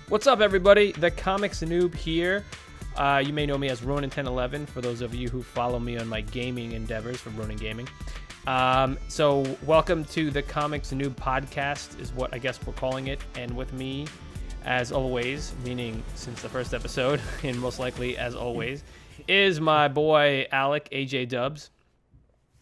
What's up, everybody? The Comics Noob here. You may know me as Ronin1011 for those of you who follow me on my gaming endeavors from Ronin Gaming. So welcome to the Comics Noob podcast is what I guess we're calling it. And with me, as always, meaning since the first episode, and most likely as always, is my boy Alec, AJ Dubs.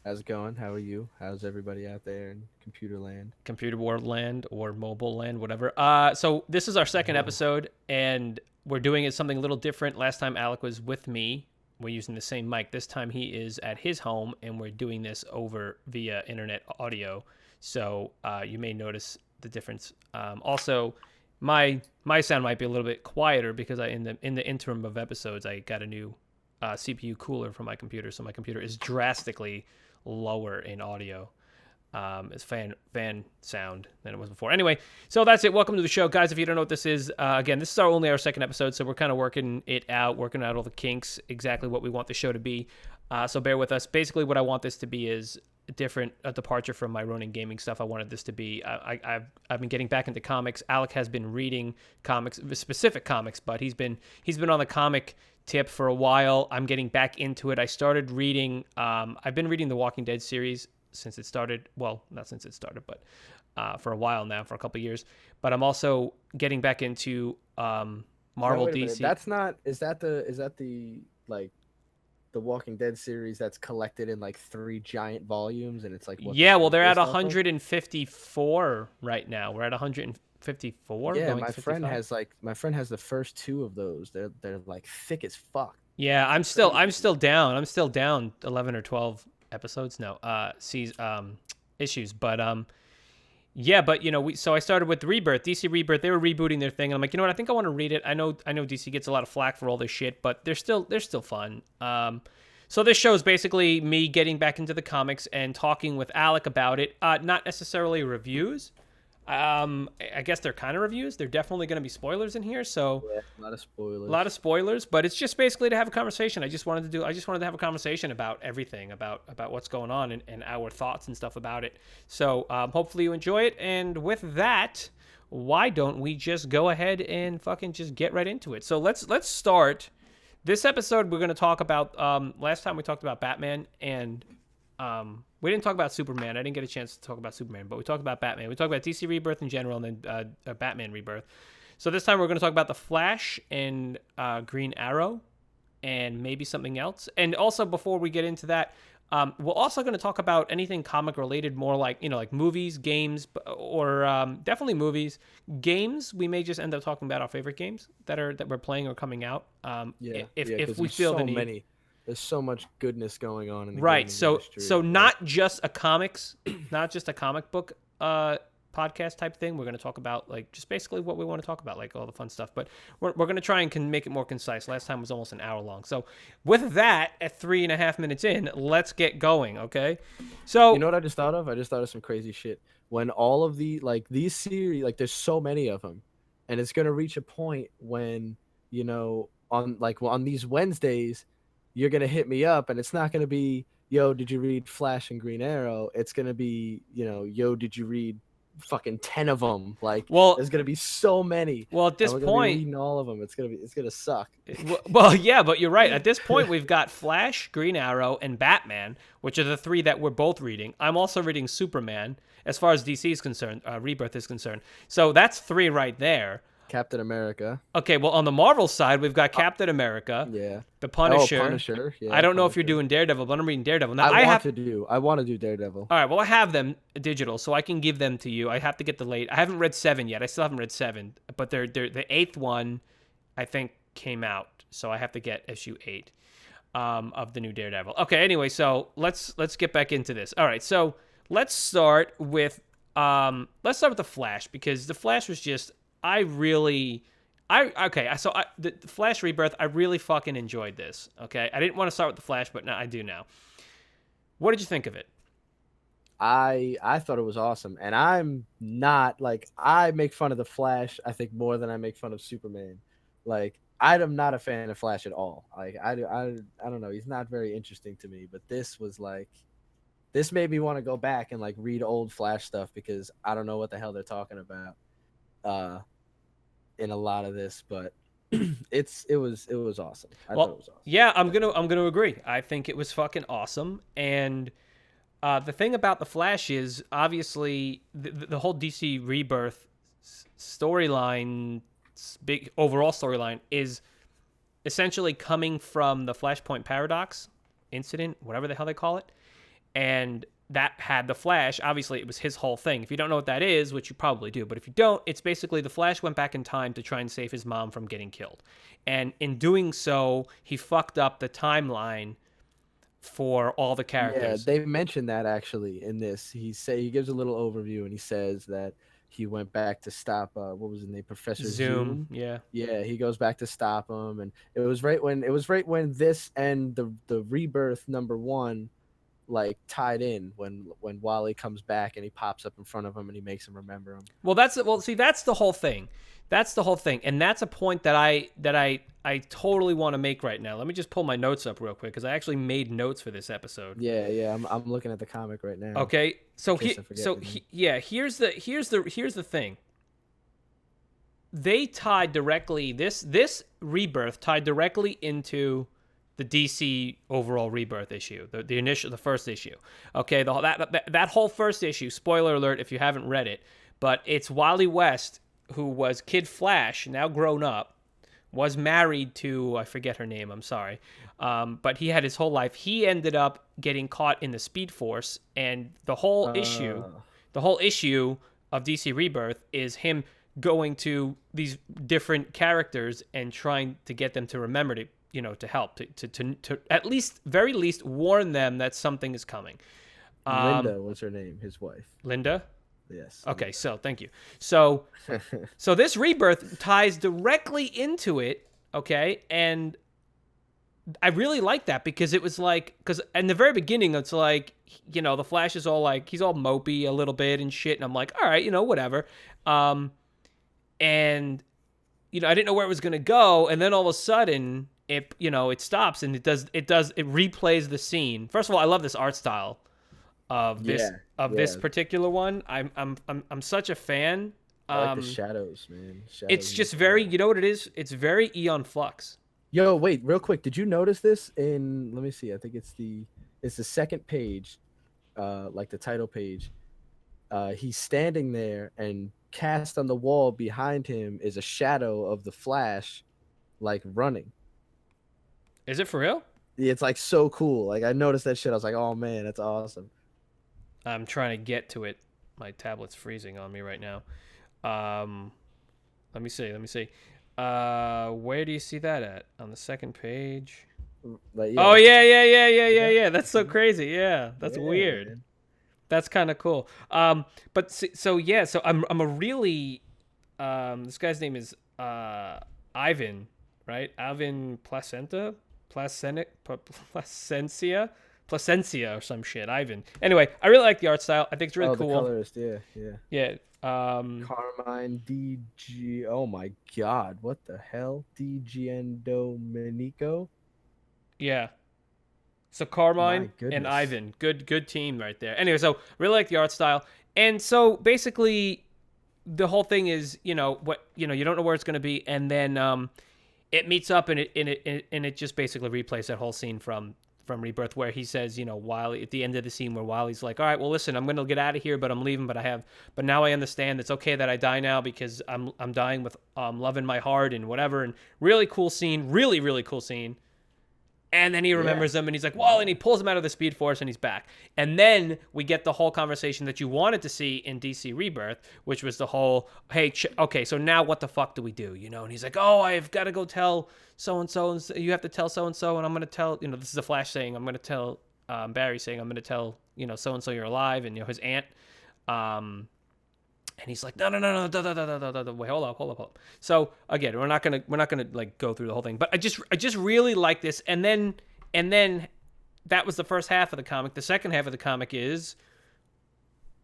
How's it going? How are you? How's everybody out there in computer land? Computer world land or mobile land, whatever. So this is our second episode, and we're doing it something a little different. Last time Alec was with me. We're using the same mic. This time he is at his home, and we're doing this over via internet audio. So you may notice the difference. Also, my sound might be a little bit quieter because in the interim of episodes, I got a new CPU cooler for my computer, so my computer is drastically lower in audio. It's fan sound than it was before. Anyway, so that's it. Welcome to the show, guys. If you don't know what this is, again, this is only our second episode, so we're kind of working out all the kinks, exactly what we want the show to be. So bear with us. Basically, what I want this to be is a different departure from my Ronin gaming stuff. I wanted this to be. I've been getting back into comics. Alec has been reading comics, specific comics, but he's been on the comic tip for a while. I'm getting back into it. I started reading. I've been reading the Walking Dead series since it started. Well, not since it started, but for a while now, for a couple of years. But I'm also getting back into Marvel, DC. That's not. Is that the like the Walking Dead series that's collected in like 3 giant volumes, and it's like yeah. Well, they're at 154 right now. We're at 154. Yeah, my friend has the first 2 of those. They're like thick as fuck. Yeah, I'm still down. I'm still down 11 or 12 episodes now. Issues, but yeah, but you know, so I started with Rebirth, DC Rebirth. They were rebooting their thing, and I'm like, you know what? I think I want to read it. I know DC gets a lot of flack for all this shit, but they're still fun. So this show is basically me getting back into the comics and talking with Alec about it. Not necessarily reviews. I guess they're kind of reviews. They're definitely going to be spoilers in here. So yeah, a lot of spoilers, but it's just basically to have a conversation. I just wanted to have a conversation about everything, about what's going on and our thoughts and stuff about it. So hopefully you enjoy it. And with that, why don't we just go ahead and fucking just get right into it? So let's start this episode. We're going to talk about, last time we talked about Batman, and we didn't talk about Superman. I didn't get a chance to talk about Superman, but we talked about Batman. We talked about DC Rebirth in general, and then Batman Rebirth. So this time we're going to talk about the Flash and Green Arrow, and maybe something else. And also, before we get into that, we're also going to talk about anything comic related, more like like movies, games, or definitely movies. Games, we may just end up talking about our favorite games that we're playing or coming out. If we feel the need. Many. There's so much goodness going on in the right. gaming So industry. So not just a comic book podcast type thing. We're going to talk about like just basically what we want to talk about, like all the fun stuff. But we're going to try and make it more concise. Last time was almost an hour long. So with that, at 3.5 minutes in, let's get going. Okay. So you know what I just thought of? I just thought of some crazy shit. When all of these series, like there's so many of them, and it's going to reach a point when on these Wednesdays, you're going to hit me up, and it's not going to be, yo, did you read Flash and Green Arrow? It's going to be, yo, did you read fucking 10 of them? Like, there's going to be so many. Well, at this point, reading all of them, it's going to suck. Well, yeah, but you're right. At this point, we've got Flash, Green Arrow, and Batman, which are the 3 that we're both reading. I'm also reading Superman, as far as DC is concerned, Rebirth is concerned. So that's 3 right there. Captain America. Okay, well, on the Marvel side, we've got Captain America. Yeah. The Punisher. Punisher. Yeah, I don't know if you're doing Daredevil, but I'm reading Daredevil. Now, I want to do Daredevil. All right, well, I have them digital, so I can give them to you. I have to get I haven't read 7 yet. I still haven't read 7, but they're the 8th one, I think, came out, so I have to get issue 8 of the new Daredevil. Okay, anyway, so let's get back into this. All right, so let's start with the Flash, because the Flash was just the Flash Rebirth, I really fucking enjoyed this, okay? I didn't want to start with the Flash, but now I do now. What did you think of it? I thought it was awesome, and I'm not, like, I make fun of the Flash, I think, more than I make fun of Superman. Like, I'm not a fan of Flash at all. Like, I don't know, he's not very interesting to me, but this made me want to go back and, like, read old Flash stuff, because I don't know what the hell they're talking about. in a lot of this, but it was awesome. I thought it Well, was awesome. yeah, I'm gonna agree. I think it was fucking awesome. And the thing about the Flash is obviously the whole DC Rebirth storyline, big overall storyline, is essentially coming from the Flashpoint paradox incident, whatever the hell they call it, and that had the Flash. Obviously, it was his whole thing. If you don't know what that is, which you probably do, but if you don't, it's basically the Flash went back in time to try and save his mom from getting killed, and in doing so, he fucked up the timeline for all the Yeah, characters. they mentioned that actually in this. He gives a little overview and he says that he went back to stop what was his name, Professor Zoom, Zoom. yeah. Yeah, he goes back to stop him, and it was right when this and the rebirth number one like tied in when Wally comes back and he pops up in front of him and he makes him remember him. Well, see, that's the whole thing. That's the whole thing, and that's a point that I totally want to make right now. Let me just pull my notes up real quick because I actually made notes for this episode. Yeah, yeah, I'm looking at the comic right now. Okay, so In case I forget anything. yeah, here's the thing. They tied directly this rebirth tied directly into the DC overall rebirth issue, the first issue. Okay, that whole first issue. Spoiler alert if you haven't read it, but it's Wally West, who was Kid Flash, now grown up, was married to, I forget her name, I'm sorry, but he had his whole life. He ended up getting caught in the Speed Force, and the whole issue of DC Rebirth is him going to these different characters and trying to get them to remember to, to help, to at least, very least, warn them that something is coming. Linda was her name, his wife. Linda? Yes. Okay, so thank you. So this rebirth ties directly into it, okay? And I really like that because it was like, because in the very beginning, it's like, the Flash is all like, he's all mopey a little bit and shit. And I'm like, all right, whatever. And, I didn't know where it was going to go. And then all of a sudden it stops and it replays the scene. First of all, I love this art style of this particular one. I'm such a fan. I like the shadows, man. It's just very, you know what it is? It's very Eon Flux. Yo, wait, real quick. Did you notice this in? Let me see. I think it's the second page, like the title page. He's standing there, and cast on the wall behind him is a shadow of the Flash, like running. Is it for real? It's like so cool. Like I noticed that shit. I was like, oh man, that's awesome. I'm trying to get to it. My tablet's freezing on me right now. Let me see. Where do you see that at? On the second page? Like, yeah. Oh yeah. That's so crazy. Yeah, that's weird. Man. That's kind of cool. But so I'm a really this guy's name is Ivan, right? Ivan Placencia or some shit. Ivan. Anyway, I really like the art style. I think it's really cool. The colorist, yeah. Yeah. Carmine DG. Oh my God, what the hell? DGN Domenico. Yeah. So Carmine and Ivan, good team right there. Anyway, so really like the art style, and so basically, the whole thing is, you don't know where it's going to be, and then it meets up and it just basically replays that whole scene from Rebirth where he says, Wily at the end of the scene where Wally's like, all right, well listen, I'm going to get out of here, but I'm leaving, but now I understand it's okay that I die now because I'm dying with love in my heart and whatever, and really cool scene, really cool scene. And then he remembers him, and he's like, "Whoa!" And he pulls him out of the Speed Force, and he's back. And then we get the whole conversation that you wanted to see in DC Rebirth, which was the whole, "Hey, okay, so now what the fuck do we do?" And he's like, "Oh, I've got to go tell so and so, and you have to tell so and so, and I'm gonna tell, this is the Flash saying, I'm gonna tell Barry saying, I'm gonna tell, so and so you're alive, and his aunt." And he's like, no, wait, hold up. So again, we're not gonna like go through the whole thing, but I just really like this. And then that was the first half of the comic. The second half of the comic is,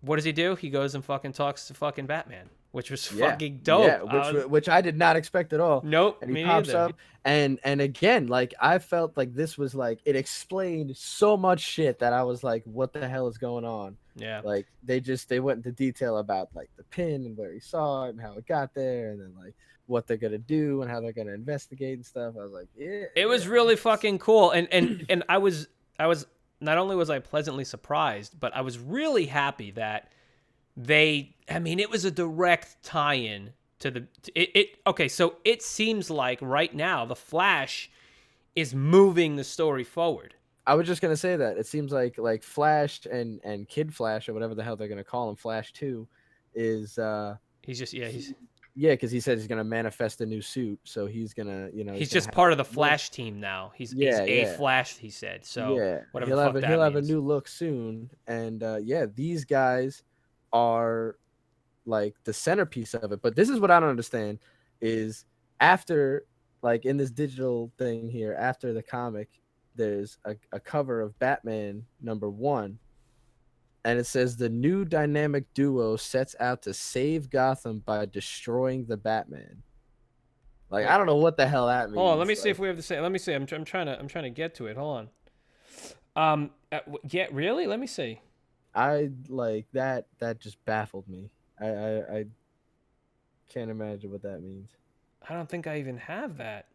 what does he do? He goes and fucking talks to fucking Batman, which was fucking dope. Yeah, which I did not expect at all. Nope. And he pops up, and again, like I felt like this was like it explained so much shit that I was like, what the hell is going on? Yeah. Like they went into detail about like the pin and where he saw it and how it got there, and then like what they're gonna do and how they're gonna investigate and stuff. I was like, It was really fucking cool, and I was not only was I pleasantly surprised, but I was really happy that I mean, it was a direct tie-in to okay, so it seems like right now the Flash is moving the story forward. I was just gonna say that it seems like Flash and Kid Flash or whatever the hell they're gonna call him, Flash 2, is He's just he's because he said he's gonna manifest a new suit, so he's gonna he's just part of the Flash team now. He's a Flash, he said. So whatever the fuck that he'll have a means. new look soon, and these guys are like the centerpiece of it. But this is what I don't understand is after like in this digital thing here, after the comic, there's a cover of Batman #1. And it says the new dynamic duo sets out to save Gotham by destroying the Batman. Like, I don't know what the hell that means. Hold on, let me see if we have the same. Let me see. I'm trying to get to it. Hold on. Yeah, really? Let me see. I like that. That just baffled me. I can't imagine what that means. I don't think I even have that.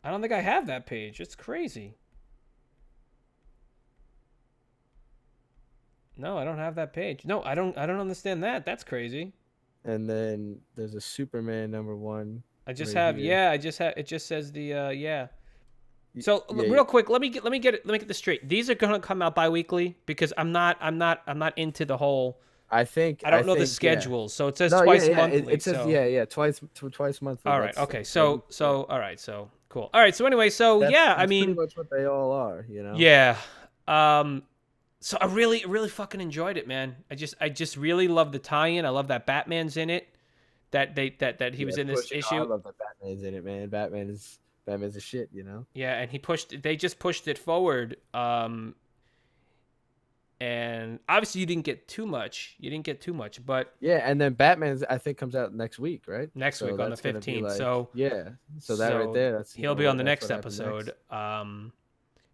I don't think I have that page. It's crazy. No, I don't have that page. No, I don't understand that. That's crazy. And then there's a Superman #1. I just right have here. I just have it just says the yeah. So real quick, let me get this straight. These are gonna come out bi-weekly because I'm not into the whole. I don't know the schedule, so it says twice monthly. It says twice monthly. All right, okay, so all right, so cool. All right, so anyway, so that's I mean, pretty much what they all are, you know. Yeah, so I really fucking enjoyed it, man. I just really love the tie-in. I love that Batman's in it. That he was in this issue. I love that Batman's in it, man. Batman's a shit, you know. Yeah, and they just pushed it forward. And obviously you didn't get too much. But yeah, and then Batman's I think comes out next week, right? Next week on the 15th. Like, so that right there. He'll be on the next episode.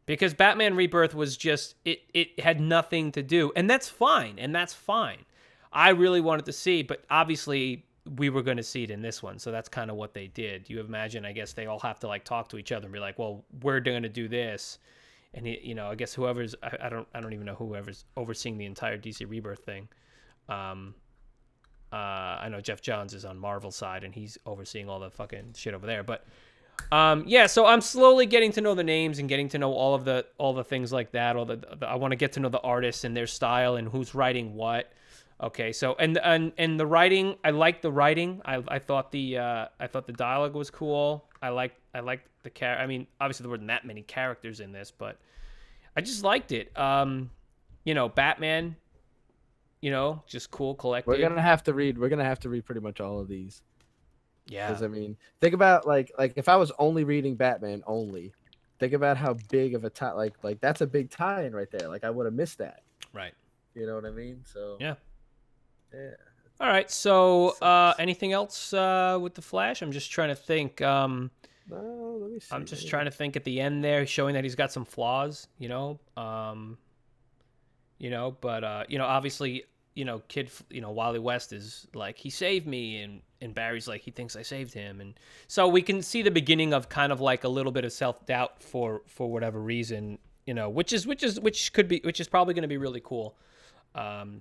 Because Batman Rebirth was just it had nothing to do, and that's fine. I really wanted to see, but obviously we were going to see it in this one, so that's kind of what they did. You imagine, I guess they all have to like talk to each other and be like, well, we're going to do this. And I guess whoever's I don't even know whoever's overseeing the entire DC Rebirth thing. I know Jeff Johns is on Marvel's side and he's overseeing all the fucking shit over there. But so I'm slowly getting to know the names and getting to know all the things like that. I want to get to know the artists and their style and who's writing what. Okay, so and the writing, I liked the writing. I thought the dialogue was cool. I liked the character. I mean, obviously there weren't that many characters in this, but I just liked it. Batman, just cool, collected. We're gonna have to read pretty much all of these. Yeah. Because I mean, think about like if I was only reading Batman only, think about how big of a tie like that's a big tie-in right there. Like I would have missed that. Right. You know what I mean? So yeah. Yeah. All right. So anything else with the Flash? I'm just trying to think. No, let me see. I'm just trying to think at the end there, showing that he's got some flaws, but obviously, Wally West is like, he saved me, and Barry's like, he thinks I saved him, and so we can see the beginning of kind of like a little bit of self-doubt for whatever reason, which is probably going to be really cool.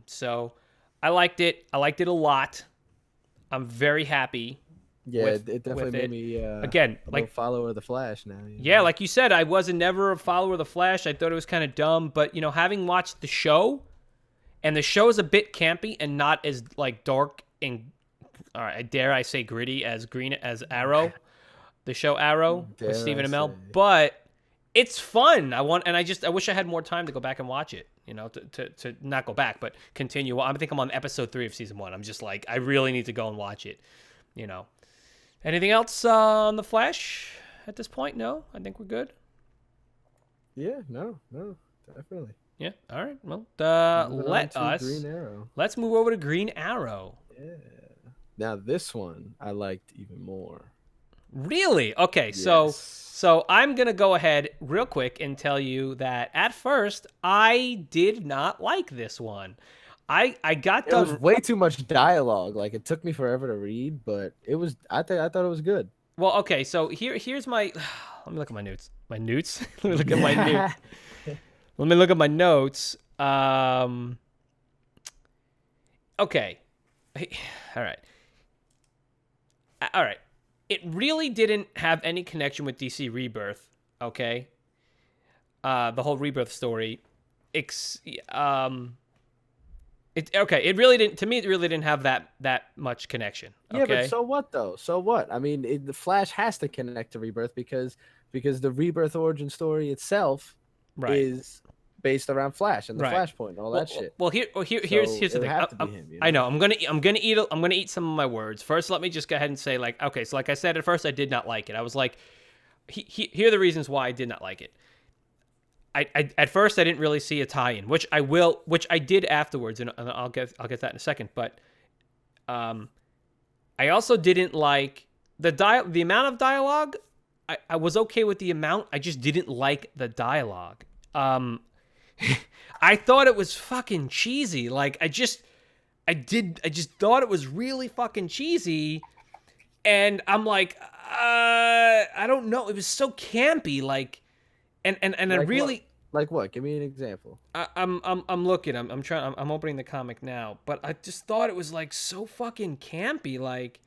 So I liked it a lot. I'm very happy. Yeah, it definitely made me again like follower of the Flash now. Yeah, like you said, I wasn't never a follower of the Flash. I thought it was kind of dumb, but having watched the show, and the show is a bit campy and not as like dark and, all right, dare I say, gritty as Arrow, the show Arrow with Stephen Amell, but it's fun. I wish I had more time to go back and watch it. To not go back, but continue. I think I'm on episode 3 of season 1. I'm just like, I really need to go and watch it. Anything else on the Flash at this point? No, I think we're good. Yeah, no, definitely. Yeah. All right. Well, let's move over to Green Arrow. Yeah. Now this one I liked even more. Really? Okay. Yes. So I'm gonna go ahead real quick and tell you that at first I did not like this one. I got It was done. way too much dialogue. Like it took me forever to read, but it was. I thought it was good. Well, okay, so here's my. Let me look at my notes. My notes. Let me look at my notes. Yeah. Let me look at my notes. Okay. All right. All right. It really didn't have any connection with DC Rebirth. Okay. The whole Rebirth story. It really didn't. To me, it really didn't have that much connection. Okay. Yeah, but so what though? So what? I mean, the Flash has to connect to Rebirth because the Rebirth origin story itself Right. is based around Flash and the Right. Flashpoint and all that shit. Well, here's So the it would thing. have to be him. You I know? know. I'm gonna eat some of my words. First, let me just go ahead and say, like, okay, so like I said at first, I did not like it. I was like, here are the reasons why I did not like it. I at first I didn't really see a tie-in, which I did afterwards, and I'll get that in a second. But I also didn't like the amount of dialogue. I was okay with the amount. I just didn't like the dialogue. I thought it was fucking cheesy. Like I just thought it was really fucking cheesy. And I'm like, I don't know. It was so campy. Like, and I Like really, what? Like what? Give me an example. I'm looking. I'm trying. I'm opening the comic now. But I just thought it was like so fucking campy. Like,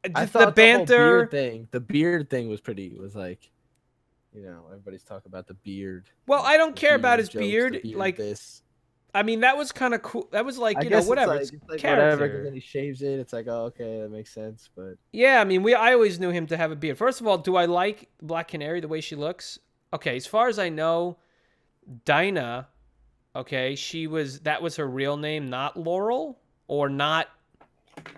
I the thought banter. the beard thing was like, everybody's talking about the beard. Well, I don't The care about beard his jokes, beard. the beard like, this. I mean, that was kind of cool. That was like, I guess whatever. it's It's like character. whatever, because then he shaves it. It's like, oh, okay, that makes sense. But Yeah, I mean, I always knew him to have a beard. First of all, do I like Black Canary the way she looks? Okay, as far as I know, Dinah, okay, that was her real name, not Laurel, or not.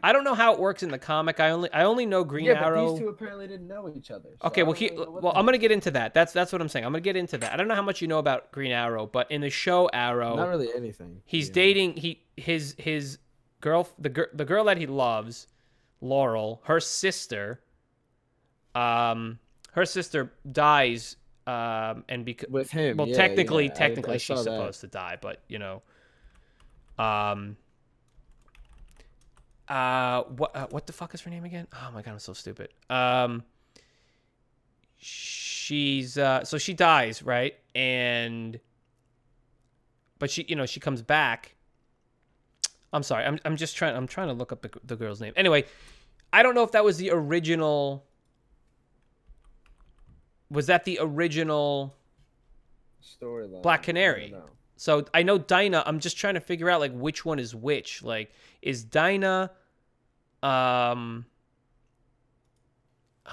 I don't know how it works in the comic. I only know Green Arrow. but these two apparently didn't know each other. So Okay, I well, don't really know what the I'm gonna get into that. That's what I'm saying. I'm gonna get into that. I don't know how much you know about Green Arrow, but in the show Arrow, Not really anything. he's dating his girl, the girl that he loves, Laurel. Her sister dies, and With him. well, yeah, technically yeah. I she's saw that. supposed to die, but what the fuck is her name again? Oh my god, I'm so stupid. She's so she dies, right? But she comes back. I'm sorry. I'm trying to look up the girl's name. Anyway, I don't know if that was the original. Was that the original Storyline. Black Canary? So I know Dinah. I'm just trying to figure out like which one is which. Like, is Dinah? I'm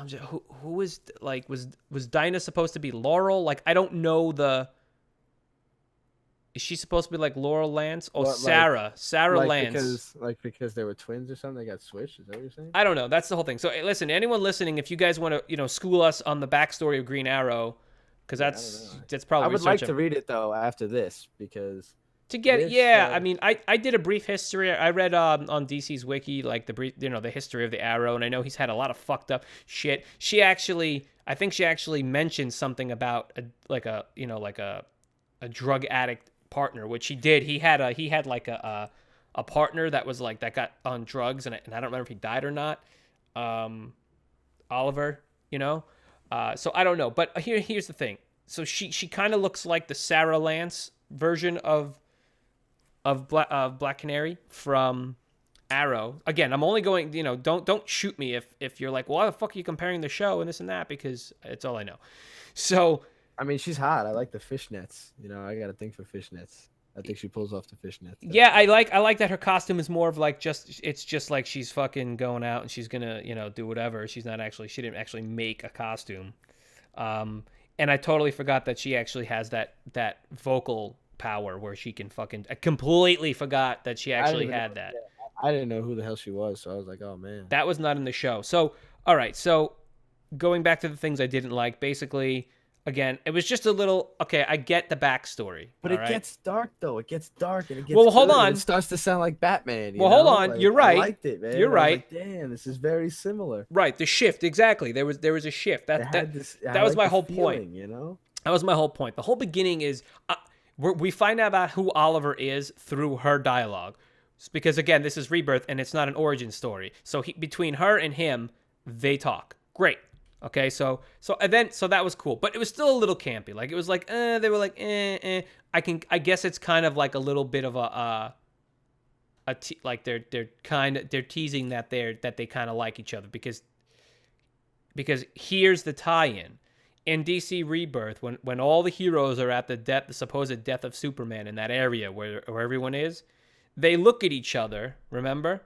just, who is like was Dinah supposed to be Laurel? Like, I don't know. Is she supposed to be like Laurel Lance or Sarah? Sarah Lance. Because they were twins or something, they got switched. Is that what you're saying? I don't know. That's the whole thing. So listen, anyone listening, if you guys want to, school us on the backstory of Green Arrow, because that's probably. I would like to read it though after this because. To get I mean, I did a brief history. I read on DC's wiki like the history of the Arrow, and I know he's had a lot of fucked up shit. I think she actually mentioned something about a drug addict partner, which he did. He had like a partner that was like that got on drugs, and I don't remember if he died or not. Oliver, so I don't know. But here's the thing. So she kind of looks like the Sarah Lance version of Black Canary from Arrow. Again, I'm only going, don't shoot me if you're like, well, why the fuck are you comparing the show and this and that, because it's all I know. So I mean, she's hot. I like the fishnets. I got a thing for fishnets. I think she pulls off the fishnets. Yeah, I like that her costume is more of like it's just like she's fucking going out and she's gonna do whatever. She didn't actually make a costume. And I totally forgot that she actually has that vocal power where she can fucking. I completely forgot that she actually had that. I didn't know who the hell she was, so I was like, oh man. That was not in the show. So all right, so going back to the things I didn't like, basically. Again, it was just a little. Okay, I get the backstory, but it gets dark though. It gets dark and it gets. Well, hold on. It starts to sound like Batman. Hold on. Like, you're right. I liked it, man. You're right. Like, damn, this is very similar. Right, the shift exactly. There was a shift. That was my whole point. You know. That was my whole point. The whole beginning is we find out about who Oliver is through her dialogue. Because again, this is Rebirth and it's not an origin story. So between her and him, they talk. Great. Okay, so that was cool, but it was still a little campy. Like it was like, they were like, I guess it's kind of like a little bit of like they're teasing that they kind of like each other because here's the tie-in. In DC Rebirth, when all the heroes are at the supposed death of Superman in that area where everyone is, they look at each other, remember?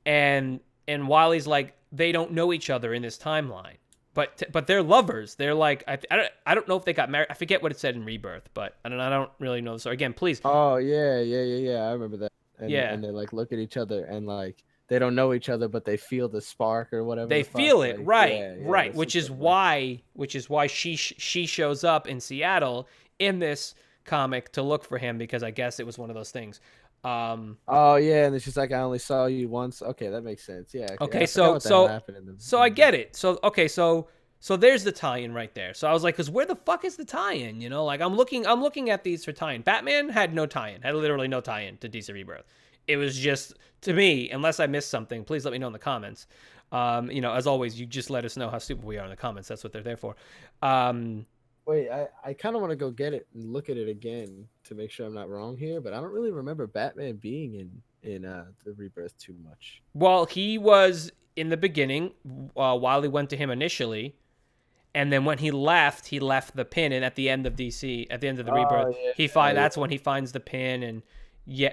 And Wally's like, they don't know each other in this timeline. But they're lovers. They're like, I don't know if they got married. I forget what it said in Rebirth, but I don't really know. So again, please. Oh yeah. I remember that. And they like look at each other and like they don't know each other, but they feel the spark or whatever. They feel it, like, right, right. Which is why she shows up in Seattle in this comic to look for him, because I guess it was one of those things. Oh yeah, and it's just like, I only saw you once. Okay, that makes sense. Yeah. Okay, so I get it. So there's the tie-in right there. So I was like, because where the fuck is the tie-in? You know, like I'm looking at these for tie-in. Batman had no tie-in, had literally no tie-in to DC Rebirth. It was just, to me, unless I missed something, please let me know in the comments. You know, as always, you just let us know how stupid we are in the comments. That's what they're there for. Wait, I kind of want to go get it and look at it again to make sure I'm not wrong here, but I don't really remember Batman being in the Rebirth too much. Well, he was in the beginning, Wily went to him initially, and then when he left the pin, and at the end of DC, at the end of the Rebirth, that's when he finds the pin, and you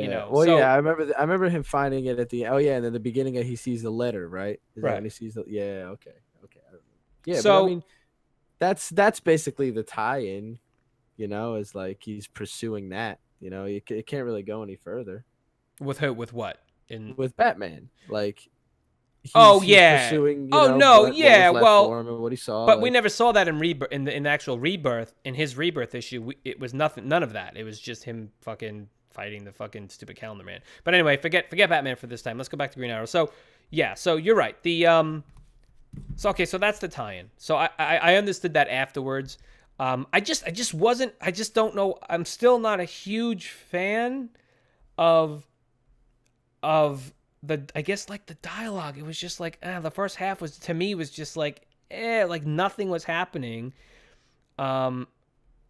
know. Well, so, I remember him finding it at the and then the beginning he sees the letter, right? Is that when he sees the okay. Yeah, so but I mean, that's basically the tie-in, you know, is like he's pursuing that, you know, it can't really go any further. With who? With what? With Batman, like. He's pursuing, what he saw. But we never saw that in Rebirth, in the actual Rebirth, in his Rebirth issue. It was none of that. It was just him fucking fighting the fucking stupid calendar man. But anyway, forget Batman for this time. Let's go back to Green Arrow. So so you're right. So that's the tie-in. So I understood that afterwards. I just don't know. I'm still not a huge fan of I guess like the dialogue. It was just like the first half was, to me, was just like like nothing was happening. But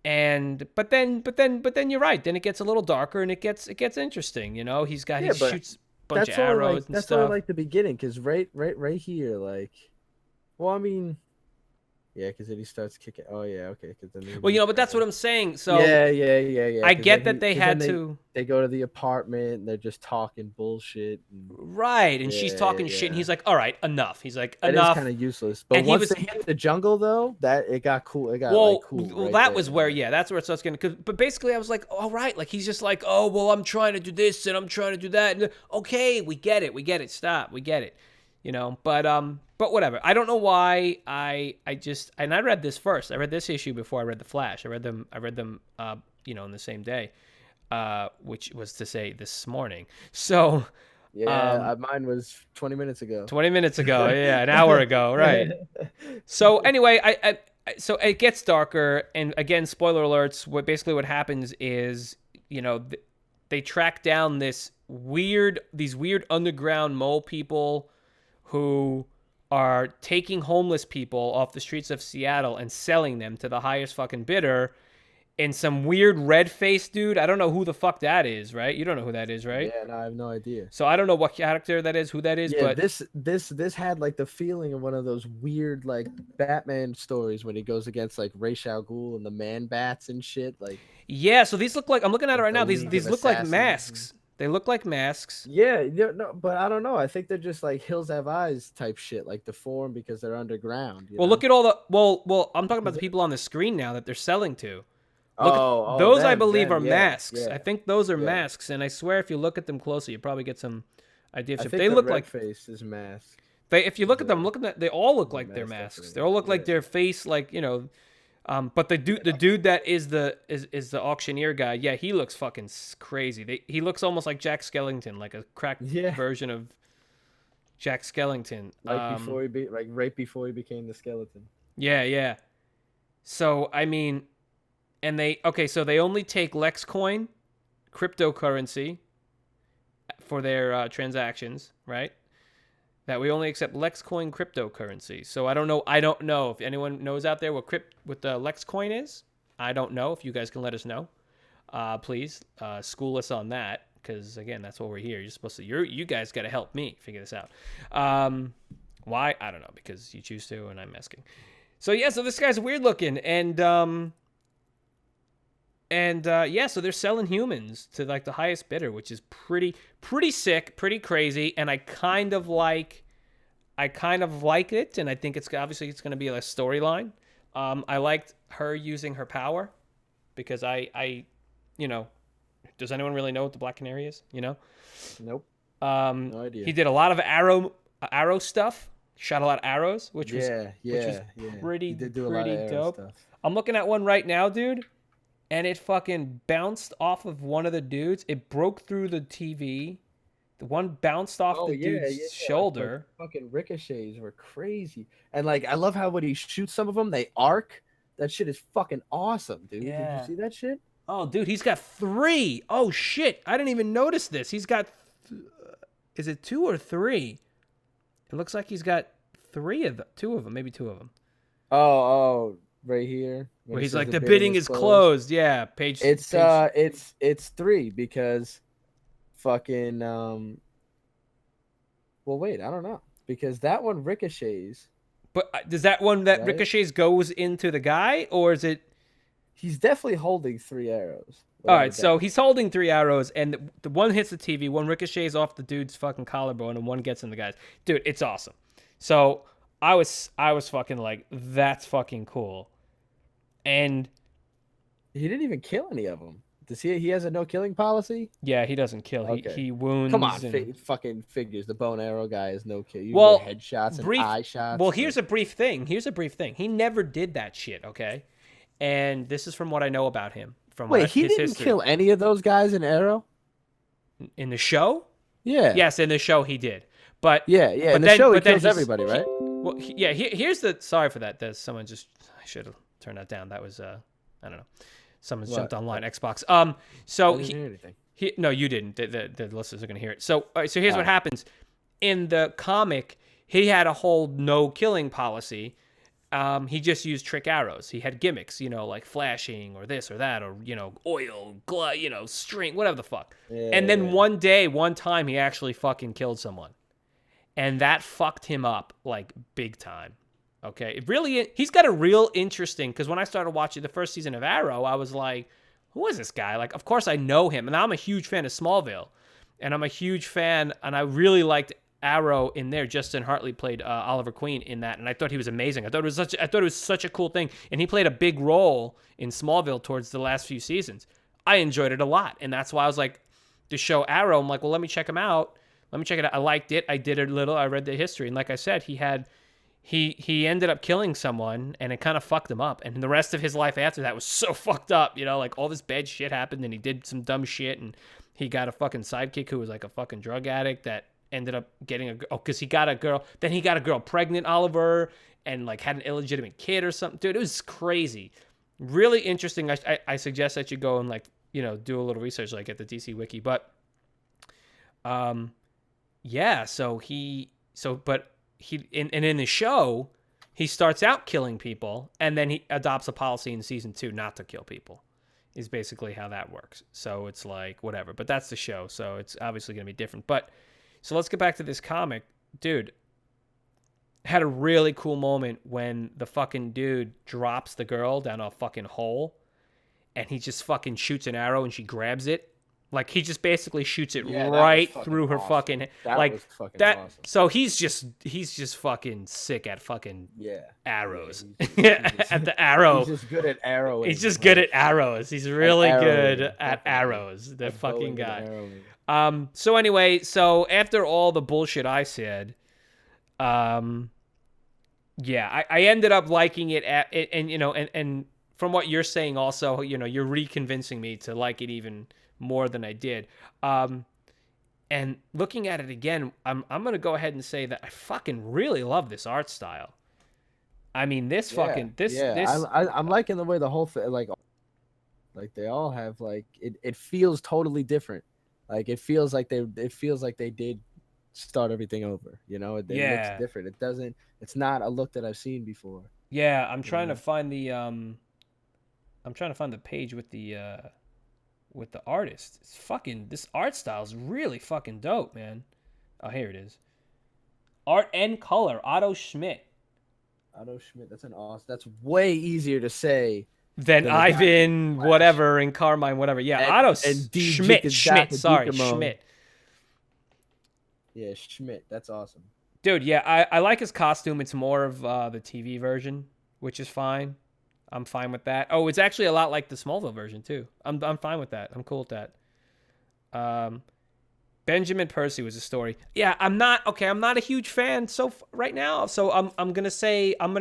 then you're right. Then it gets a little darker and it gets interesting. You know, he shoots a bunch of arrows and stuff. That's what I like the beginning, because right here, like, well, I mean. Yeah, because then he starts kicking. Oh yeah, okay. Well, you know, but that's what I'm saying. So yeah. I get that they had to. They go to the apartment and they're just talking bullshit. Right, and she's talking shit, and he's like, "All right, enough." He's like, "Enough." That is kind of useless. But once they hit the jungle, though, it got cool. It got cool. Well, that was where, that's where it starts getting. But basically, I was like, "All right," like he's just like, "Oh, well, I'm trying to do this and I'm trying to do that." And, okay, we get it. Stop, we get it. You know, but whatever. I don't know why I read this first. I read this issue before I read the Flash. I read them you know, in the same day, which was to say this morning. So mine was 20 minutes ago. 20 minutes ago, yeah, an hour ago, right? So anyway, so it gets darker, and again, spoiler alerts. What happens is, you know, they track down these weird underground mole people who are taking homeless people off the streets of Seattle and selling them to the highest fucking bidder. And some weird red-faced dude, I don't know who the fuck that is, right? You don't know who that is, right? Yeah, no, I have no idea. So I don't know what character that is, who that is, but this had like the feeling of one of those weird like Batman stories when he goes against like Ra's al Ghul and the Man Bats and shit. Like, yeah, so these look like, I'm looking at it right now. These look like masks. They look like masks. Yeah, no, but I don't know. I think they're just like Hills Have Eyes type shit, like deformed because they're underground. Well, look at all the well. I'm talking about the people on the screen now that they're selling to. Those I believe are masks. Yeah. I think those are masks, and I swear if you look at them closely, you probably get some idea. If they look like face is mask. If you look at them, they all look like they're masks. They all look like their face, like, you know. But the dude that is the auctioneer guy, yeah, he looks fucking crazy. He looks almost like Jack Skellington, like a cracked version of Jack Skellington. Right before he became the skeleton. Yeah. So I mean, And so they only take Lexcoin, cryptocurrency, for their transactions, right? That we only accept Lexcoin cryptocurrency. So I don't know if anyone knows out there what the Lexcoin is. I don't know. If you guys can let us know, please school us on that, because again, that's what we're here. You're supposed to. You guys got to help me figure this out. Why? I don't know, because you choose to, and I'm asking. So yeah, so this guy's weird looking, and yeah, so they're selling humans to like the highest bidder, which is pretty sick, pretty crazy, and I kind of like it, and I think it's going to be a storyline. I liked her using her power, because I does anyone really know what the Black Canary is? Nope. No idea. He did a lot of arrow stuff, shot a lot of arrows, which was pretty dope. Stuff. I'm looking at one right now, dude. And it fucking bounced off of one of the dudes. It broke through the TV. The one bounced off the dude's shoulder. Like, fucking ricochets were crazy. And like, I love how when he shoots some of them, they arc. That shit is fucking awesome, dude. Yeah. Did you see that shit? Oh, dude, he's got 3. Oh, shit. I didn't even notice this. He's got... is it 2 or 3? It looks like he's got 2 of them. Maybe 2 of them. Oh, right here. Where he's like, the bidding is closed. Yeah, page. It's 3 because fucking well, wait, I don't know, because that one ricochets. But does that one that ricochets goes into the guy, or is it? He's definitely holding 3 arrows. All right, so he's holding 3 arrows, and the one hits the TV, one ricochets off the dude's fucking collarbone, and one gets in the guy's. Dude, it's awesome. So I was fucking like, that's fucking cool. And he didn't even kill any of them. Does he has a no killing policy? Yeah, he doesn't kill. Okay. He wounds. Come on, fucking figures. The bow and arrow guy is no kill. You get headshots and eye shots. Well, here's a brief thing. He never did that shit. Okay, and this is from what I know about him. He didn't kill any of those guys in Arrow? In the show? Yeah. Yes, in the show he did. But yeah. In the show he kills everybody, right? Well, yeah. Here's the. Sorry for that. There's someone just. I should have turned that down. That was I don't know. Someone's jumped online. Xbox. So I didn't hear anything. No, you didn't. The listeners are gonna hear it. So so here's what happens. In the comic, he had a whole no killing policy. He just used trick arrows. He had gimmicks, like flashing or this or that, or oil, string, whatever the fuck. Yeah, and then one time, he actually fucking killed someone, and that fucked him up like big time. Okay, he's got a real interesting. Because when I started watching the first season of Arrow, I was like, who is this guy? Like, of course I know him, and I'm a huge fan of Smallville, and I'm a huge fan, and I really liked Arrow in there. Justin Hartley played Oliver Queen in that, and I thought he was amazing. I thought it was such a cool thing, and he played a big role in Smallville towards the last few seasons. I enjoyed it a lot, and that's why I was like, the show Arrow, I'm like, well, let me check him out. Let me check it out. I liked it. I did a little. I read the history, and like I said, he ended up killing someone, and it kind of fucked him up, and the rest of his life after that was so fucked up. Like all this bad shit happened, and he did some dumb shit, and he got a fucking sidekick who was like a fucking drug addict that ended up getting because he got a girl. Then he got a girl pregnant, Oliver, and like had an illegitimate kid or something. Dude, it was crazy. Really interesting. I suggest that you go and do a little research, like at the DC Wiki. But yeah. But in the show, he starts out killing people, and then he adopts a policy in season 2 not to kill people. Is basically how that works. So it's like whatever. But that's the show, so it's obviously going to be different. But so let's get back to this comic. Dude, had a really cool moment when the fucking dude drops the girl down a fucking hole, and he just fucking shoots an arrow, and she grabs it. Like, he just basically shoots it right through her fucking... That was fucking awesome. So he's just fucking sick at fucking arrows. Yeah, at the arrow. He's just good at arrows. He's just good at arrows. He's really good at arrows. The fucking guy. So anyway, after all the bullshit I said, I ended up liking it and from what you're saying also, you're reconvincing me to like it even more than I did. And looking at it again, I'm going to go ahead and say that I fucking really love this art style. I mean, I'm liking the way the whole thing, like, Like they all have like it feels totally different. Like it feels like they did start everything over. You know, it looks Yeah. different. It doesn't. It's not a look that I've seen before. Yeah, I'm You trying to know. find the page with the artist. It's fucking this art style is really fucking dope, man. Oh, here it is. Art and color, Otto Schmidt. Otto Schmidt. That's an awesome. That's way easier to say Then than the guy who did Ivan, Flash. whatever, and Carmine, whatever. Yeah, And Otto D Schmidt. Jika Schmidt. Zappa Sorry, Dikamo. Schmidt. Yeah, Schmidt. That's awesome. Dude, yeah, I like his costume. It's more of the TV version, which is fine. I'm fine with that. Oh, it's actually a lot like the Smallville version too. I'm fine with that. I'm cool with that. Benjamin Percy was a story. Yeah, I'm not a huge fan right now. So I'm gonna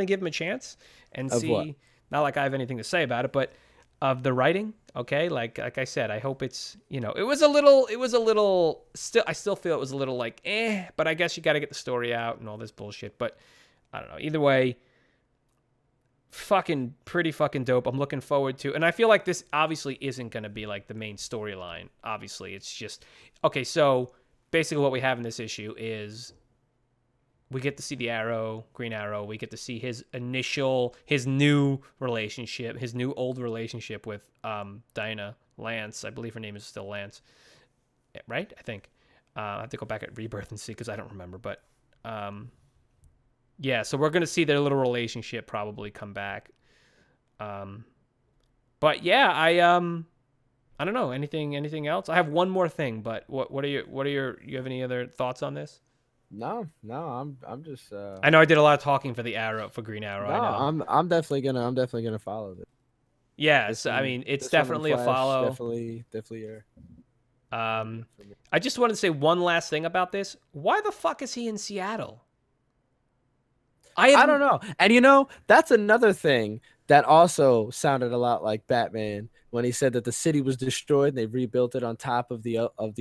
give him a chance and Of what? see. Not like I have anything to say about it, but of the writing. Okay, like I said, I hope it's it was a little still I still feel it was a little like but I guess you got to get the story out and all this bullshit. But I don't know. Either way, fucking pretty fucking dope. I'm looking forward to, and I feel like this obviously isn't going to be like the main storyline. Obviously, it's just okay. So basically, what we have in this issue is we get to see the Arrow, Green Arrow. We get to see his new relationship, his new old relationship with Dinah Lance. I believe her name is still Lance, right? I think. I have to go back at Rebirth and see because I don't remember, but. Yeah, so we're gonna see their little relationship probably come back. But yeah, I don't know anything else. I have one more thing, but what are you have any other thoughts on this? No, I'm just I know I did a lot of talking for the Arrow for Green Arrow. no, I know. I'm definitely gonna follow this. Yeah, This I one mean it's this one and definitely a Flash follow. definitely are for me. I just wanted to say one last thing about this. Why the fuck is he in Seattle? I don't know. And that's another thing that also sounded a lot like Batman when he said that the city was destroyed and they rebuilt it on top of the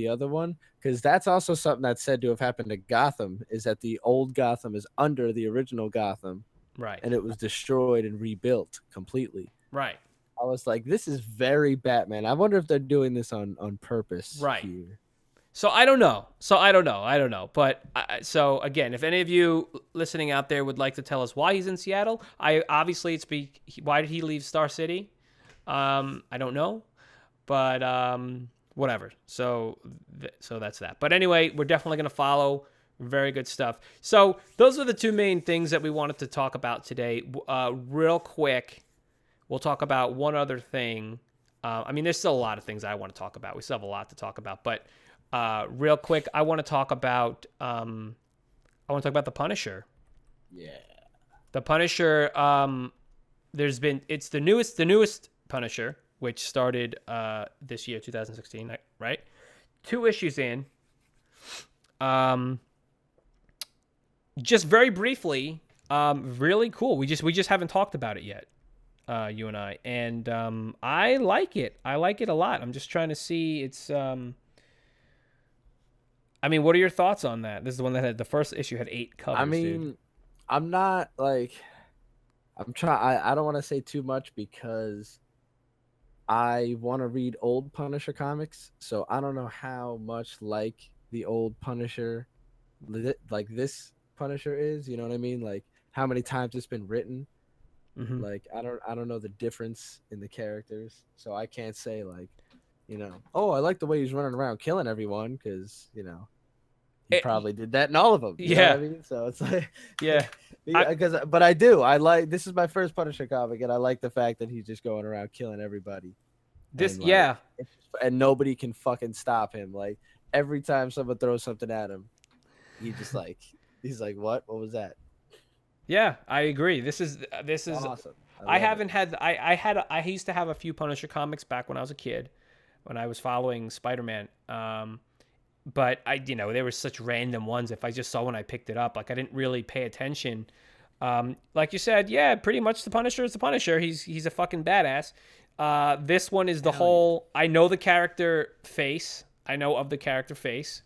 other one, because that's also something that's said to have happened to Gotham, is that the old Gotham is under the original Gotham Right. and it was destroyed and rebuilt completely. Right. I was like, this is very Batman. I wonder if they're doing this on purpose Right. here. So I don't know. But so again, if any of you listening out there would like to tell us why he's in Seattle, obviously why did he leave Star City? I don't know, but whatever. So that's that. But anyway, we're definitely gonna follow. Very good stuff. So those are the two main things that we wanted to talk about today. Real quick, we'll talk about one other thing. I mean, there's still a lot of things I want to talk about. We still have a lot to talk about, but. Real quick, I want to talk about the Punisher. Yeah. The Punisher. It's the newest Punisher, which started this year, 2016, right? 2 issues in. Just very briefly, really cool. We just haven't talked about it yet, you and I, and I like it. I like it a lot. I'm just trying to see. It's I mean, what are your thoughts on that? This is the one that had the first issue had 8 covers. I mean, dude. I'm not like I don't want to say too much because I want to read old Punisher comics, so I don't know how much like the old Punisher like this Punisher is, you know what I mean? Like how many times it's been written. Mm-hmm. Like I don't know the difference in the characters, so I can't say like, oh, I like the way he's running around killing everyone because he probably did that in all of them. You know what I mean? So it's like, yeah, but I do. I like, this is my first Punisher comic, and I like the fact that he's just going around killing everybody. This, and, like, and nobody can fucking stop him. Like every time someone throws something at him, he's like, what was that? Yeah, I agree. This is awesome. I used to have a few Punisher comics back when I was a kid, when I was following Spider-Man. But there were such random ones. If I just saw one, I picked it up. Like I didn't really pay attention. Like you said, yeah, pretty much the Punisher is the Punisher. He's a fucking badass. This one is the whole. I know the character face. I know of the character face.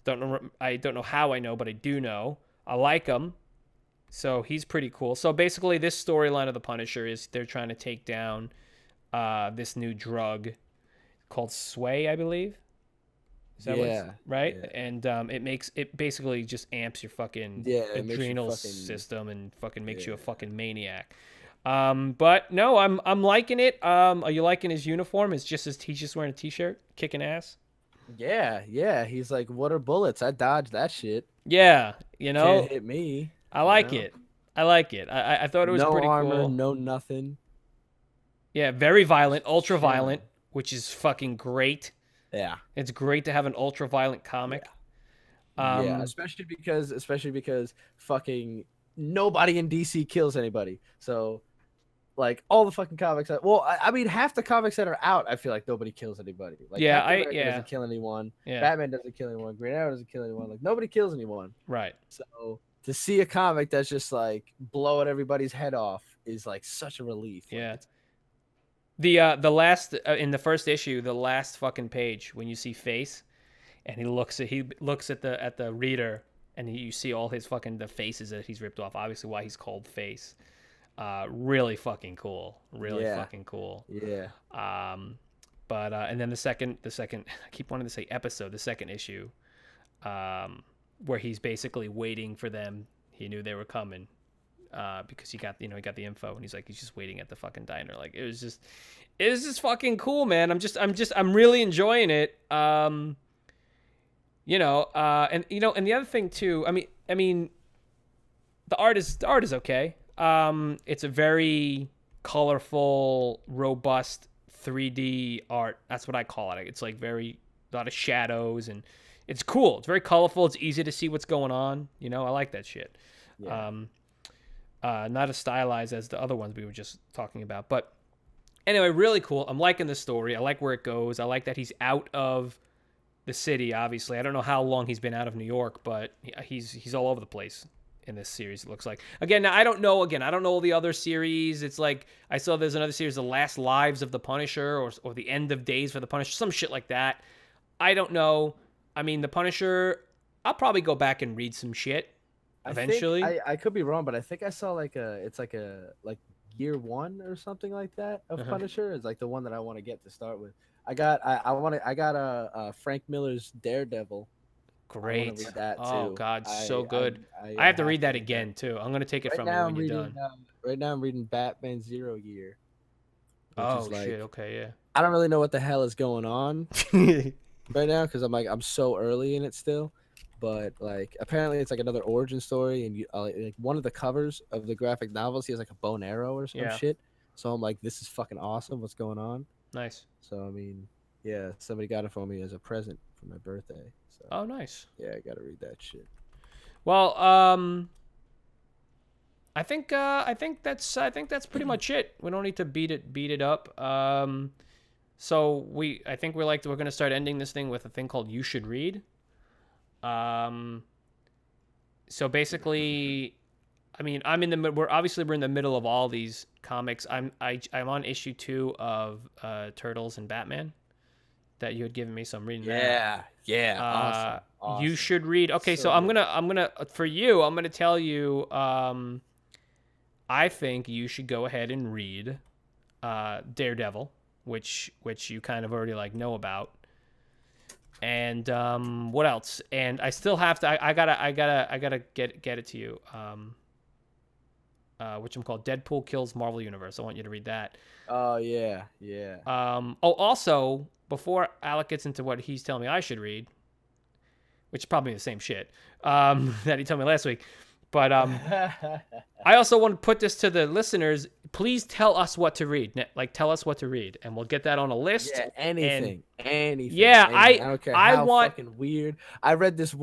I don't know how I know, but I do know. I like him. So he's pretty cool. So basically, this storyline of the Punisher is they're trying to take down this new drug called Sway, I believe. Is that what it's Yeah, right? yeah, And it basically just amps your fucking yeah. It makes you adrenal fucking system and fucking makes you a yeah. fucking maniac. But no, I'm liking it. Are you liking his uniform? It's just he's just wearing a t-shirt, kicking ass. Yeah, yeah. He's like, what are bullets? I dodged that shit. Yeah, Can't hit me. I You like know, it. I like it. I thought it was no pretty armor, cool. no nothing. Yeah, very violent, Just ultra violent, chilling. which is fucking great. Yeah, It's great to have an ultra violent yeah, comic. yeah. Um, Especially because fucking nobody in DC kills anybody. So like all the fucking comics that I mean half the comics that are out, I feel like nobody kills anybody. Like yeah, Captain America yeah, doesn't kill anyone, yeah, Batman doesn't kill anyone, Green Arrow doesn't kill anyone. Like nobody kills anyone. right. So to see a comic that's just like blowing everybody's head off is like such a relief. Like Yeah. it's The last in the first issue, the last fucking page when you see Face and he looks at the reader and you see all his fucking the faces that he's ripped off. Obviously, why he's called Face. Really fucking cool. Really yeah, fucking cool. yeah, But and then the second I keep wanting to say episode, the second issue, where he's basically waiting for them. He knew they were coming. Because he got the info and he's just waiting at the fucking diner. Like it was just fucking cool, man. I'm really enjoying it. And the other thing too. I mean, the art is okay. It's a very colorful, robust 3D art. That's what I call it. It's like a lot of shadows and it's cool. It's very colorful. It's easy to see what's going on. I like that shit. yeah. Not as stylized as the other ones we were just talking about. But anyway, really cool. I'm liking the story. I like where it goes. I like that he's out of the city, obviously. I don't know how long he's been out of New York, but he's all over the place in this series, it looks like. Again, now I don't know all the other series. It's like I saw there's another series, The Last Lives of the Punisher or The End of Days for the Punisher, some shit like that. I don't know. I mean, the Punisher, I'll probably go back and read some shit eventually. I could be wrong, but I think I saw like year one or something like that of Punisher. It's like the one that I want to get to start with. I got a Frank Miller's Daredevil. Great. I want to read that too. Oh God, so good. I have to read that again too. I'm gonna take it from you when you're done. Right now I'm reading Batman Zero Year. Oh shit. Okay, yeah. I don't really know what the hell is going on right now because I'm so early in it still. But like apparently it's like another origin story, and like one of the covers of the graphic novels, he has like a bow and arrow or some shit. So I'm like, this is fucking awesome. What's going on? Nice. So I mean, yeah, somebody got it for me as a present for my birthday. So oh, nice. Yeah, I gotta read that shit. Well, I think that's pretty much it. We don't need to beat it up. So I think we're gonna start ending this thing with a thing called You Should Read. So basically, I mean, we're in the middle of all these comics. I'm on issue 2 of Turtles and Batman that you had given me, so I'm reading that. Yeah, awesome. You should read. Okay, so I'm gonna for you, I'm gonna tell you. I think you should go ahead and read Daredevil, which you kind of already know about. And what else? And I still have to. I gotta get it to you. Which I'm called Deadpool Kills Marvel Universe. I want you to read that. Oh yeah. Also, before Alec gets into what he's telling me I should read, which is probably the same shit that he told me last week. But I also want to put this to the listeners. Please tell us what to read. Tell us what to read, and we'll get that on a list. Yeah, anything. Yeah, I don't care how fucking weird. I read this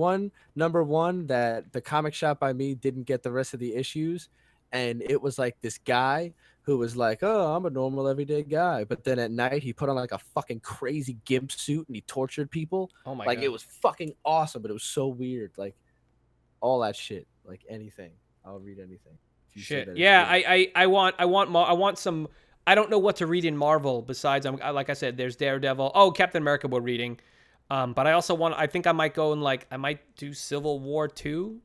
number one that the comic shop by me didn't get the rest of the issues, and it was like this guy who was like, "Oh, I'm a normal everyday guy," but then at night he put on like a fucking crazy gimp suit and he tortured people. Oh my God. It was fucking awesome, but it was so weird. Like all that shit. Like anything, I'll read anything. Shit. Yeah, I want some. I don't know what to read in Marvel besides. Like I said, there's Daredevil. Oh, Captain America we're reading. But I also I think I might go and I might do Civil War 2.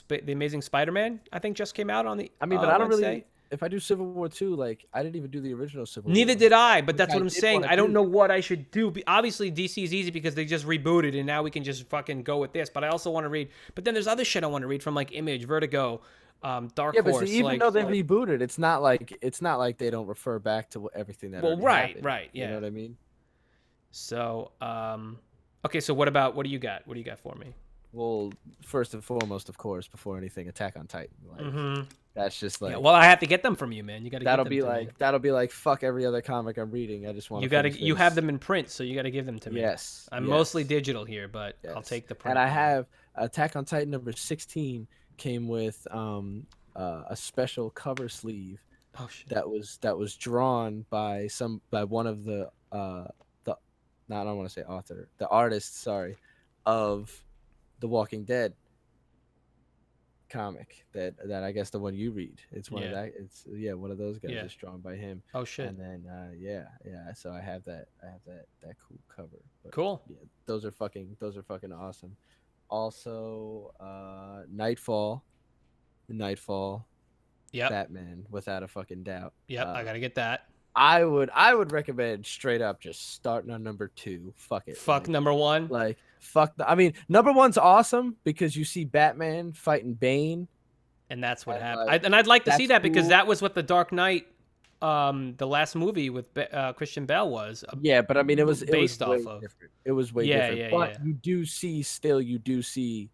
The Amazing Spider-Man. I think just came out on the. I mean, but I don't Wednesday. if I do Civil War 2, like I didn't even do the original Civil Neither War, did I, but which that's I what I'm did saying. want I to don't do. know what I should do. Obviously, DC is easy because they just rebooted and now we can just fucking go with this. But I also want to read. But then there's other shit I want to read from like Image, Vertigo, Dark Yeah, but see, Horse. even Like, though they rebooted, it's not like they don't refer back to everything that well, already right, happened. right, You know yeah. what I mean? So, okay. So what do you got? What do you got for me? Well, first and foremost, of course, before anything, Attack on Titan. Like Mm-hmm. that's just Yeah. like Well, I have to get them from you, man. You got to get that'll them be to me. like that'll be like fuck every other comic I'm reading. I just want You to got to. finish You have this. them in print, so you got to give them to me. Yes, I'm mostly yes, digital here, but I'll yes. take the And print. I man. have Attack on Titan number 16 came with a special cover sleeve Oh shit. that was drawn by one of the not I don't want to say author, the artist, sorry, of the Walking Dead comic that I guess the one you read. It's one of Yeah. that. It's one of those guys. Yeah. It's drawn by him. Oh shit. And then yeah. So I have that cool cover. But, Cool. yeah, those are fucking awesome. Also, Nightfall, Yep. Batman, without a fucking doubt. Yep. I gotta get that. I would recommend straight up just starting on number 2. Fuck it. Fuck number one. Like fuck. I mean, number 1's awesome because you see Batman fighting Bane. And that's what And, happened. like, And I'd like to see that's that because cool. that was what the Dark Knight, the last movie with Christian Bale was. Yeah, but I mean, it was based way off of. different. It was way Yeah, different. yeah, But yeah. you do see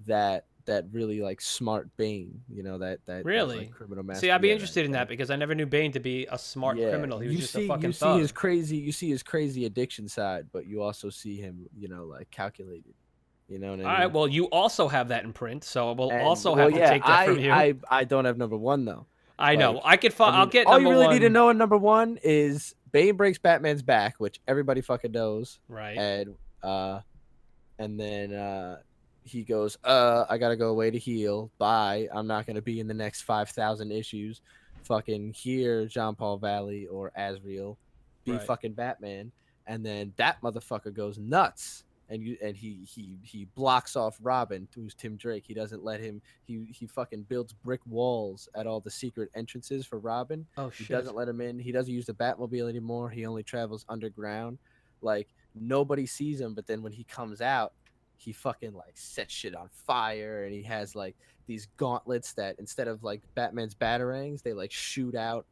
that really like smart Bane. You know that Really? like, criminal master. See, I'd be yeah, interested in that because I never knew Bane to be a smart yeah. criminal. He was just a fucking you thug. you see his crazy addiction side, but you also see him, like calculated. You know what I mean? All right. Well, you also have that in print, so we'll And, also well, have to take that from you. I don't have number 1 though. I know. Like, I could. I mean, I'll get all number you really one. need to know in number 1 is Bane breaks Batman's back, which everybody fucking knows. Right. And then he goes, I gotta go away to heal. Bye. I'm not gonna be in the next 5,000 issues. Fucking here, Jean Paul Valley or Azrael, be Right. fucking Batman. And then that motherfucker goes nuts. And he blocks off Robin, who's Tim Drake. He doesn't let him. He fucking builds brick walls at all the secret entrances for Robin. Oh He shit. doesn't let him in. He doesn't use the Batmobile anymore. He only travels underground. Like nobody sees him. But then when he comes out, he fucking like sets shit on fire. And he has like these gauntlets that instead of like Batman's batarangs, they like shoot out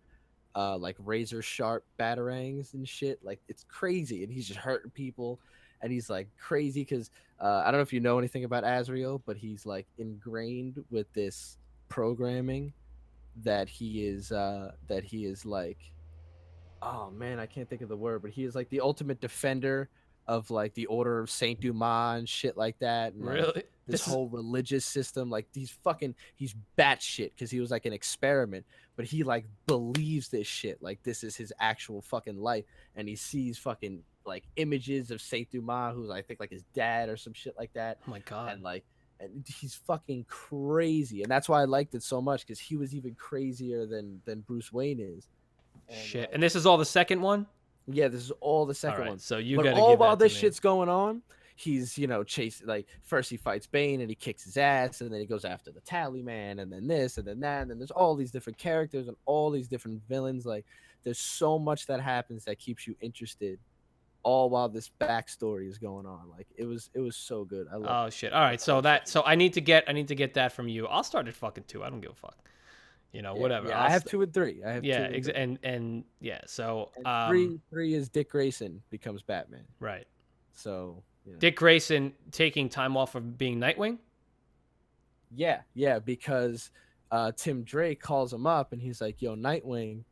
like razor sharp batarangs and shit. Like it's crazy. And he's just hurting people. And he's like crazy because I don't know if you know anything about Azrael, but he's like ingrained with this programming that he is like, oh man, I can't think of the word, but he is like the ultimate defender of like the Order of Saint Dumas and shit like that. And, like, Really? this whole religious system, like he's batshit because he was like an experiment, but he like believes this shit, like this is his actual fucking life, and he sees fucking like images of Saint Dumas, who's I think like his dad or some shit like that. Oh my god. And he's fucking crazy, and that's why I liked it so much because he was even crazier than Bruce Wayne is. And, Shit. And this is all the second one? yeah, this is all the second All right, one. so you But gotta all give while that to this me. shit's going on, he's chasing, like first he fights Bane and he kicks his ass, and then he goes after the Tally Man, and then this and then that, and then there's all these different characters and all these different villains. Like there's so much that happens that keeps you interested, all while this backstory is going on. Like it was so good. I love Oh shit. All right. So I need to get that from you. I'll start at fucking 2. I don't give a fuck. Whatever. Yeah, I have 2 and 3. I have 2 and 3. and yeah. So And three is Dick Grayson becomes Batman. right. So Dick Grayson taking time off of being Nightwing. Yeah, because Tim Drake calls him up and he's like, "Yo, Nightwing,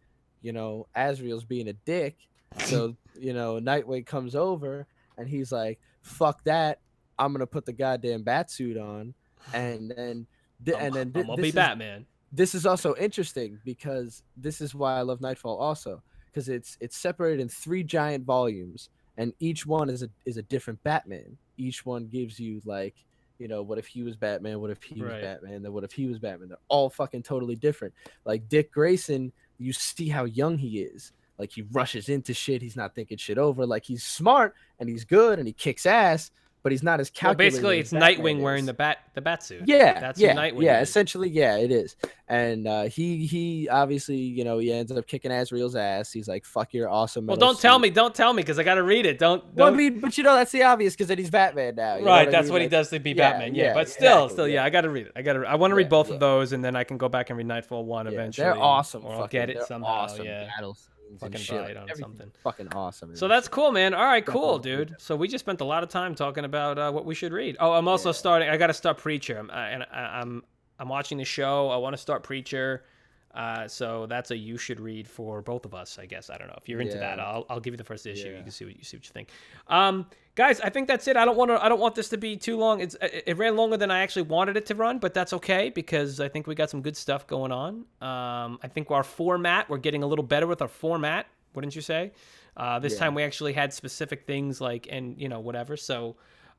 Azrael's being a dick." So Nightwing comes over and he's like, "Fuck that! I'm gonna put the goddamn bat suit on," and then I'm gonna be Batman. This is also interesting because this is why I love Nightfall also, because it's separated in 3 giant volumes, and each one is a different Batman. Each one gives you like, what if he was Batman? What if he was Right. Batman? Then what if he was Batman? They're all fucking totally different. Like Dick Grayson, you see how young he is. Like he rushes into shit. He's not thinking shit over. Like he's smart and he's good and he kicks ass, but he's not as Well, calculated basically, as it's Batman Nightwing wearing is. the bat suit. Yeah, That's who Nightwing is. essentially, yeah, it is. And he obviously, he ends up kicking Azrael's ass. He's like, "Fuck your awesome Well, metal don't tell me, because I gotta read it. Well, I Don't. mean, but that's the obvious because then he's Batman now. You know Right, what I that's mean? what he Like, does to be yeah, Batman. Yeah, yeah, but still, exactly, yeah, I gotta read it. I want to read both yeah. of those, and then I can go back and read Nightfall 1 eventually. They're awesome. Or I'll get it They're somehow. awesome Yeah, battle scenes and fucking shit. buy it Like, on everything's something. fucking awesome. So that's cool, man. All right, cool, Definitely. dude. So we just spent a lot of time talking about what we should read. Oh, I'm also starting. I got to start Preacher. I'm watching the show. I want to start Preacher. So that's a you should read for both of us, I guess. I don't know if you're into that. I'll give you the first issue. You can see what you think. Guys, I think that's it. I don't want this to be too long. It ran longer than I actually wanted it to run, but that's okay because I think we got some good stuff going on. I think we're getting a little better with our format. Wouldn't you say? This time we actually had specific things whatever. So,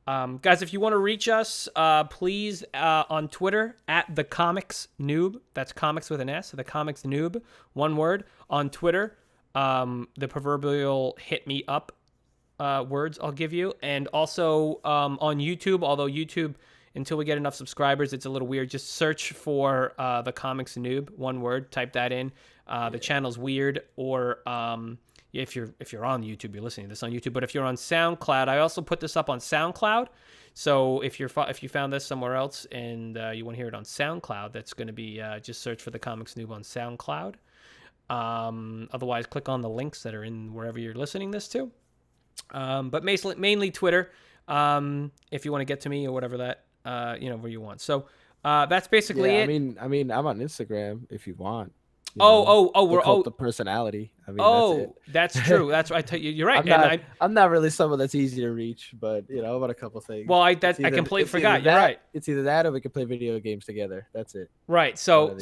guys, if you want to reach us, please on Twitter at the Comics Noob. That's comics with an S. The Comics Noob, one word on Twitter. The proverbial hit me up words I'll give you, and also on YouTube. Although YouTube, until we get enough subscribers, it's a little weird. Just search for the Comics Noob, one word. Type that in. The channel's weird, or if you're on YouTube, you're listening to this on YouTube. But if you're on SoundCloud, I also put this up on SoundCloud. So if you found this somewhere else and you want to hear it on SoundCloud, that's going to be just search for the Comics Noob on SoundCloud. Otherwise, click on the links that are in wherever you're listening this to. But mainly Twitter. If you want to get to me or whatever that where you want. So that's basically it. I mean, I'm on Instagram if you want. We're Cult of Personality. I mean, that's true. That's right. You're right. I'm not really someone that's easy to reach, but about a couple things. Well, I completely forgot. You're right. It's either that or we can play video games together. That's it. Right. So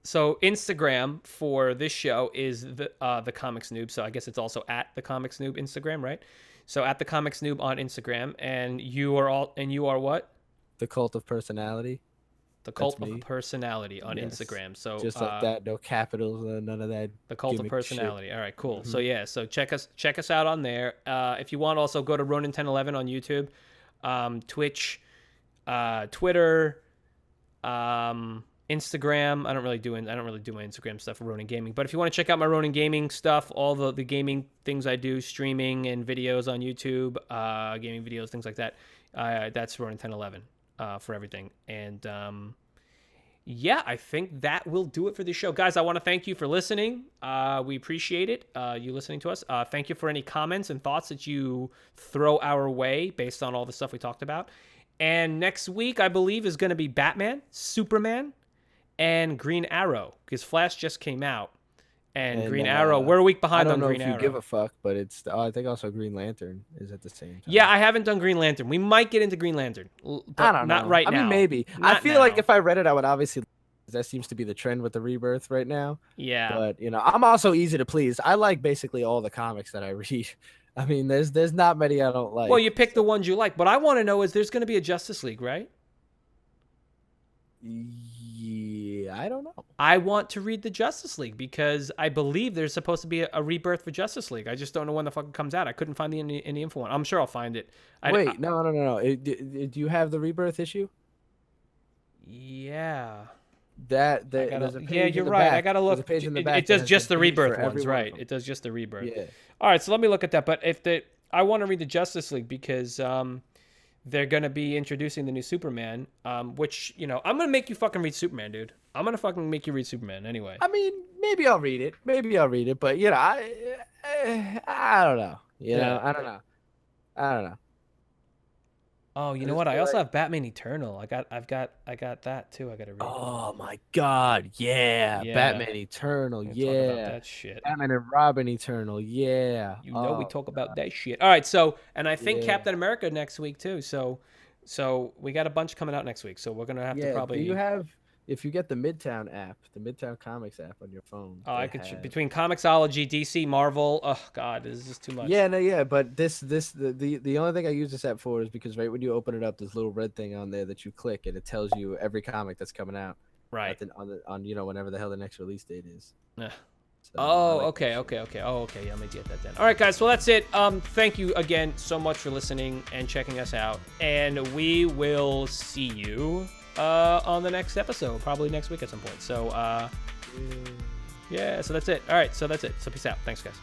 Instagram for this show is the Comics Noob. So I guess it's also at the Comics Noob Instagram, right? So at the Comics Noob on Instagram, and you are what? The Cult of Personality. The Cult of Personality on Instagram. So just like that, no capitals, none of that. The Cult of Personality. Shit. All right, cool. Mm-hmm. So check us out on there. If you want, also go to Ronin 1011 on YouTube, Twitch, Twitter, Instagram. I don't really do my Instagram stuff for Ronin Gaming. But if you want to check out my Ronin Gaming stuff, all the gaming things I do, streaming and videos on YouTube, gaming videos, things like that, that's Ronin 1011. For everything. And I think that will do it for the show. Guys, I want to thank you for listening. We appreciate it, you listening to us. Thank you for any comments and thoughts that you throw our way based on all the stuff we talked about. And next week, I believe, is going to be Batman, Superman, and Green Arrow, because Flash just came out. And Green Arrow, we're a week behind on Green Arrow. I don't know if you give a fuck, but I think also Green Lantern is at the same time. Yeah, I haven't done Green Lantern. We might get into Green Lantern, but I don't know. Not right now. I mean, maybe. I feel like if I read it, I would obviously. That seems to be the trend with the Rebirth right now. Yeah. But I'm also easy to please. I like basically all the comics that I read. I mean, there's not many I don't like. Well, you pick the ones you like. But I want to know is there's going to be a Justice League, right? Yeah, I don't know. I want to read the Justice League because I believe there's supposed to be a rebirth for Justice League. I just don't know when the fuck it comes out. I couldn't find any info on it. I'm sure I'll find it. No. Do you have the Rebirth issue? Yeah. You're right. I gotta look. It does just the Rebirth ones, right? It does just the Rebirth. Yeah. All right, so let me look at that. But I want to read the Justice League because they're gonna be introducing the new Superman, which I'm gonna make you fucking read Superman, dude. I'm gonna fucking make you read Superman anyway. I mean, maybe I'll read it. But I don't know. I don't know. Oh, you know what? I also have Batman Eternal. I've got that too. I gotta read. Oh my God, yeah. Batman Eternal, Talk yeah. about that shit. Batman and Robin Eternal, yeah. We talk about that shit. All right, so and I think Captain America next week too. So we got a bunch coming out next week. So we're gonna have to probably. If you get the Midtown app, the Midtown Comics app on your phone. Oh, I could between Comixology, DC, Marvel. Oh God, this is just too much. Yeah, but the only thing I use this app for is because right when you open it up, there's a little red thing on there that you click and it tells you every comic that's coming out. Right. On whenever the hell the next release date is. So I Oh, like okay, that okay, okay. Oh, okay. Yeah, let me get that then. All right, guys. Well, that's it. Thank you again so much for listening and checking us out, and we will see you on the next episode, probably next week at some point. So, shit. yeah. So that's it. All right. So that's it. So peace out. Thanks, guys.